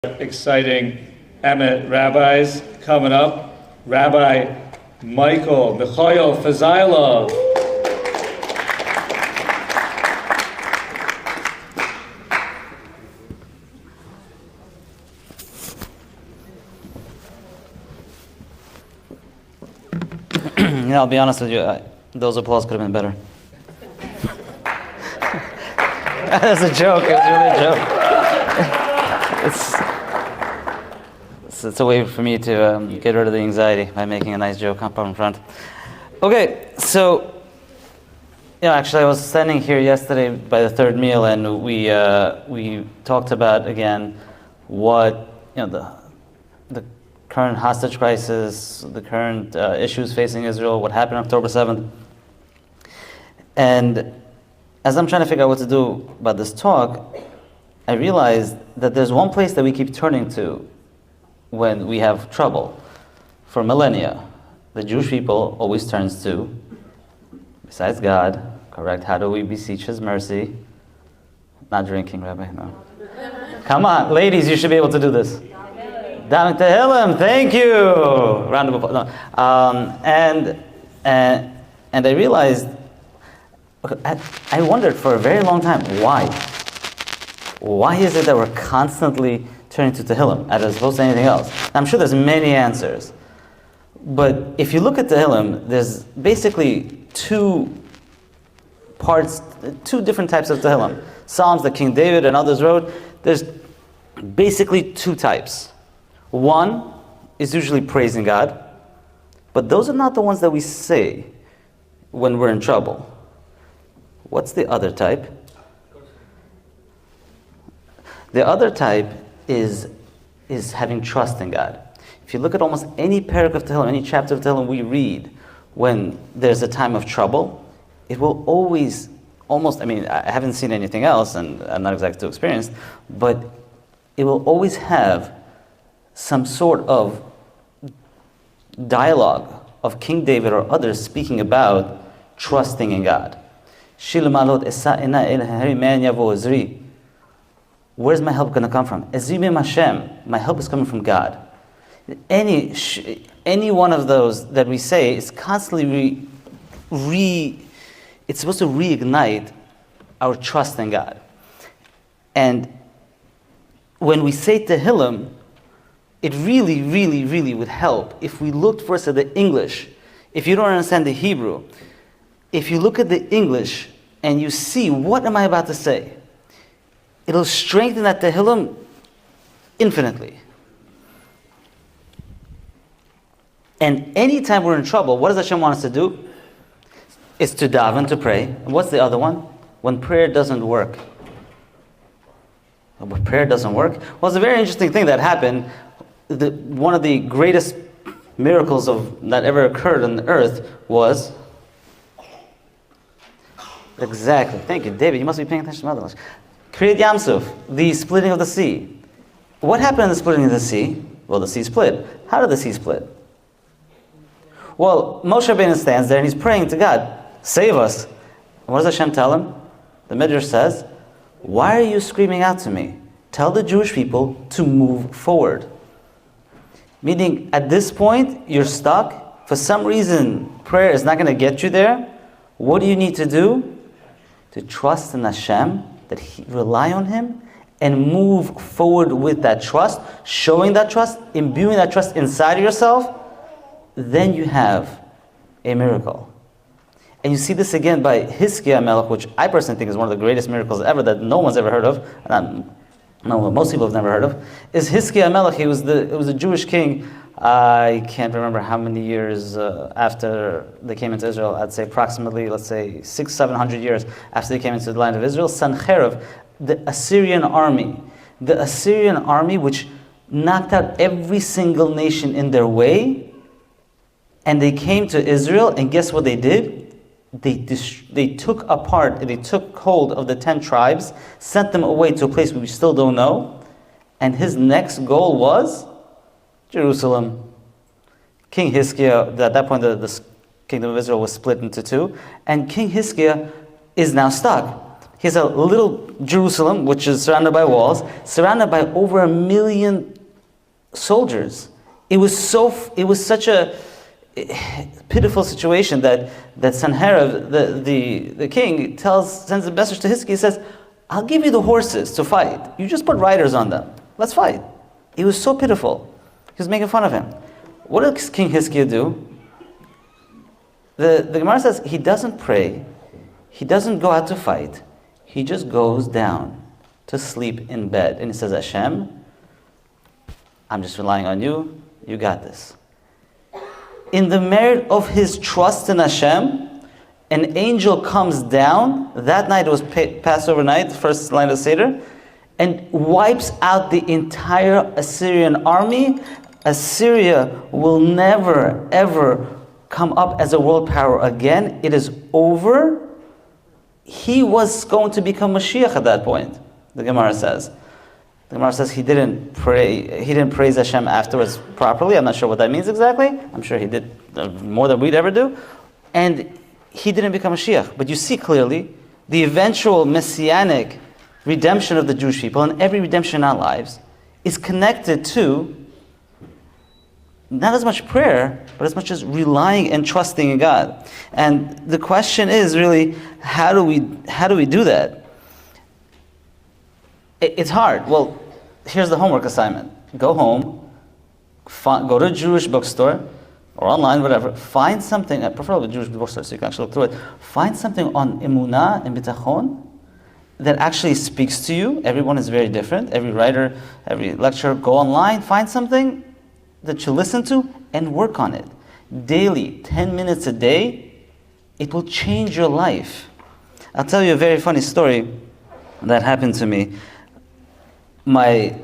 Exciting EMET rabbis coming up. Rabbi Michael Fuzailov. I'll be honest with you, those applause could have been better. That's a joke. It was really a joke. It's a way for me to get rid of the anxiety by making a nice joke up in front. Okay, so actually, I was standing here yesterday by the third meal, and we talked about again what the current hostage crisis, the current issues facing Israel, what happened October 7th, and as I'm trying to figure out what to do about this talk, I realized that there's one place that we keep turning to when we have trouble. For millennia, the Jewish people always turns to, besides God, correct, how do we beseech His mercy? Not drinking, Rabbi, no. Come on, ladies, you should be able to do this. Davening Tehillim, thank you! Round of applause. No. And I realized, I wondered for a very long time, why? Why is it that we're constantly turning to Tehillim as opposed to anything else? I'm sure there's many answers. But if you look at Tehillim, there's basically two different types of Tehillim. Psalms that King David and others wrote, there's basically two types. One is usually praising God, but those are not the ones that we say when we're in trouble. What's the other type? The other type is having trust in God. If you look at almost any parak of Tehillim, any chapter of Tehillim we read, when there's a time of trouble, it will always, I haven't seen anything else, and I'm not exactly too experienced, but it will always have some sort of dialogue of King David or others speaking about trusting in God. Where's my help going to come from? My help is coming from God. Any one of those that we say is constantly it's supposed to reignite our trust in God. And when we say Tehillim, it really, really, really would help if we looked first at the English. If you don't understand the Hebrew, if you look at the English and you see, what am I about to say? It'll strengthen that Tehillim infinitely. And anytime we're in trouble, what does Hashem want us to do? It's to daven, to pray. And what's the other one? When prayer doesn't work. When prayer doesn't work? Well, it's a very interesting thing that happened. One of the greatest miracles that ever occurred on the earth was... Exactly. Thank you, David. You must be paying attention to Mother. Kriyat Yamsuf, the splitting of the sea. What happened in the splitting of the sea? Well, the sea split. How did the sea split? Well, Moshe Rabbeinu stands there and he's praying to God, save us. And what does Hashem tell him? The Midrash says, why are you screaming out to me? Tell the Jewish people to move forward. Meaning, at this point, you're stuck. For some reason, prayer is not going to get you there. What do you need to do? To trust in Hashem, rely on Him, and move forward with that trust, showing that trust, imbuing that trust inside of yourself. Then you have a miracle. And you see this again by Hizkiah Melech, which I personally think is one of the greatest miracles ever that no one's ever heard of. Most people have never heard of. Is Hizkiah Melech. It was a Jewish king. I can't remember how many years after they came into Israel. I'd say approximately, let's say, 600-700 years after they came into the land of Israel. Sancherib, the Assyrian army. The Assyrian army which knocked out every single nation in their way. And they came to Israel, and guess what they did? They took hold of the 10 tribes, sent them away to a place we still don't know, and his next goal was Jerusalem. King Hizkiah, at that point the kingdom of Israel was split into two, and King Hizkiah is now stuck. He has a little Jerusalem, which is surrounded by walls, surrounded by over 1 million soldiers. It was such a pitiful situation that Sanherib, the king, sends a message to Hiski. He says, I'll give you the horses to fight. You just put riders on them. Let's fight. It was so pitiful. He was making fun of him. What does King Hiski do? The Gemara says he doesn't pray. He doesn't go out to fight. He just goes down to sleep in bed. And he says, Hashem, I'm just relying on you. You got this. In the merit of his trust in Hashem, an angel comes down. That night, it was Passover night, the first line of Seder, and wipes out the entire Assyrian army. Assyria will never, ever come up as a world power again. It is over. He was going to become Mashiach at that point, the Gemara says. The Gemara says he didn't praise Hashem afterwards properly. I'm not sure what that means exactly. I'm sure he did more than we'd ever do. And he didn't become Mashiach. But you see clearly the eventual messianic redemption of the Jewish people, and every redemption in our lives, is connected to not as much prayer, but as much as relying and trusting in God. And the question is really, how do we do that? It's hard. Well, here's the homework assignment. Go home, go to a Jewish bookstore, or online, whatever, find something, preferably a Jewish bookstore so you can actually look through it, find something on emunah and bitachon that actually speaks to you. Everyone is very different. Every writer, every lecturer, go online, find something that you listen to and work on it. Daily, 10 minutes a day, it will change your life. I'll tell you a very funny story that happened to me. We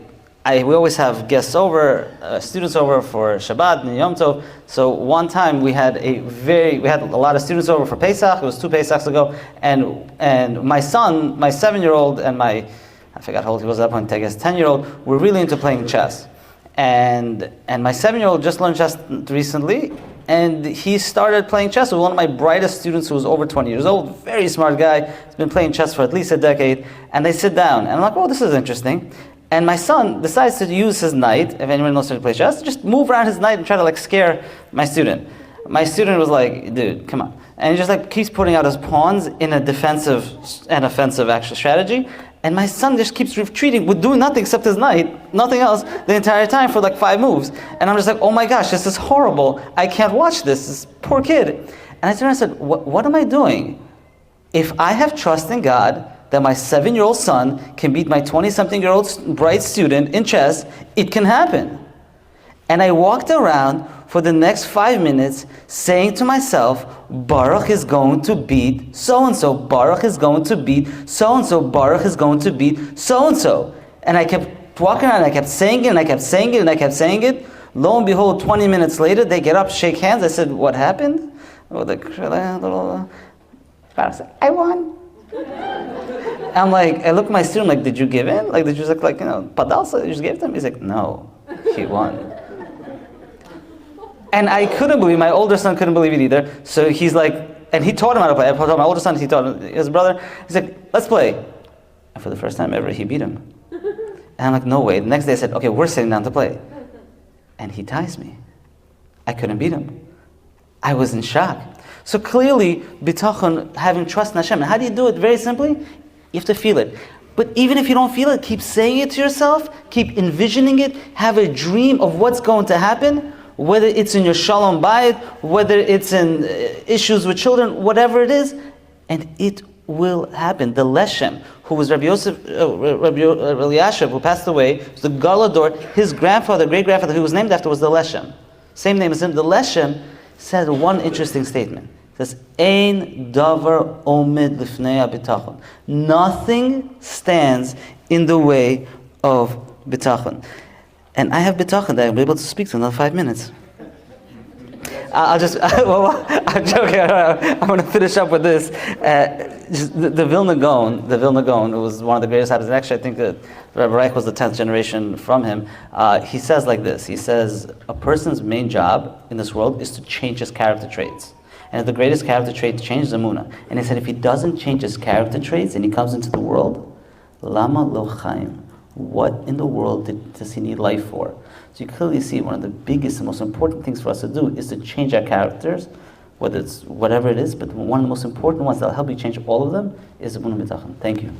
always have guests over, students over for Shabbat and Yom Tov. So one time we had a lot of students over for Pesach. It was 2 Pesachs ago, and my son, my 7-year-old, and I forgot how old he was at that point, I guess 10-year-old, were really into playing chess. And my 7-year-old just learned chess recently, and he started playing chess with one of my brightest students who was over 20 years old, very smart guy. He's been playing chess for at least a decade. And they sit down, and I'm like, oh, this is interesting. And my son decides to use his knight, if anyone knows how to play chess, just move around his knight and try to scare my student. My student was like, dude, come on. And he just keeps putting out his pawns in a defensive and offensive actual strategy. And my son just keeps retreating with doing nothing except his knight, nothing else, the entire time for 5 moves. And I'm just like, oh my gosh, this is horrible. I can't watch this poor kid. And I turned around and said, what am I doing? If I have trust in God that my 7-year-old son can beat my 20-something-year-old bright student in chess, it can happen. And I walked around for the next 5 minutes saying to myself, Baruch is going to beat so-and-so, Baruch is going to beat so-and-so, Baruch is going to beat so-and-so. And I kept walking around, I kept saying it, and I kept saying it, and I kept saying it. Lo and behold, 20 minutes later, they get up, shake hands. I said, what happened? Oh, the little said, I won. I'm like, I look at my student did you give in? Did you just padalsa, you just gave them? He's like, no, he won. And I couldn't believe, my older son couldn't believe it either. So he's and he taught him how to play. I taught my older son, he taught his brother. He's like, let's play. And for the first time ever, he beat him. And I'm like, no way. The next day I said, okay, we're sitting down to play. And he ties me. I couldn't beat him. I was in shock. So clearly, bitachon, having trust in Hashem. And how do you do it? Very simply, you have to feel it. But even if you don't feel it, keep saying it to yourself, keep envisioning it, have a dream of what's going to happen, whether it's in your shalom bayit, whether it's in issues with children, whatever it is, and it will happen. The Leshem, who was Rabbi Eliashiv, who passed away, was the Galador, his grandfather, great-grandfather, who was named after, was the Leshem. Same name as him. The Leshem said one interesting statement. It says, Ein davar omid lifnei bitachon. Nothing stands in the way of bitachon. And I have bitachon that I'll be able to speak to in another 5 minutes. I'm joking. I'm going to finish up with this. The Vilna Gaon, who was one of the greatest rabbis, and actually I think that Rabbi Reich was the 10th generation from him. He says like this. He says, a person's main job in this world is to change his character traits. And the greatest character trait to change is Emunah. And he said if he doesn't change his character traits and he comes into the world, Lama lo chaim. What in the world does he need life for? So you clearly see one of the biggest and most important things for us to do is to change our characters, whether it's whatever it is, but one of the most important ones that will help you change all of them is Emunah B'tachon. Thank you.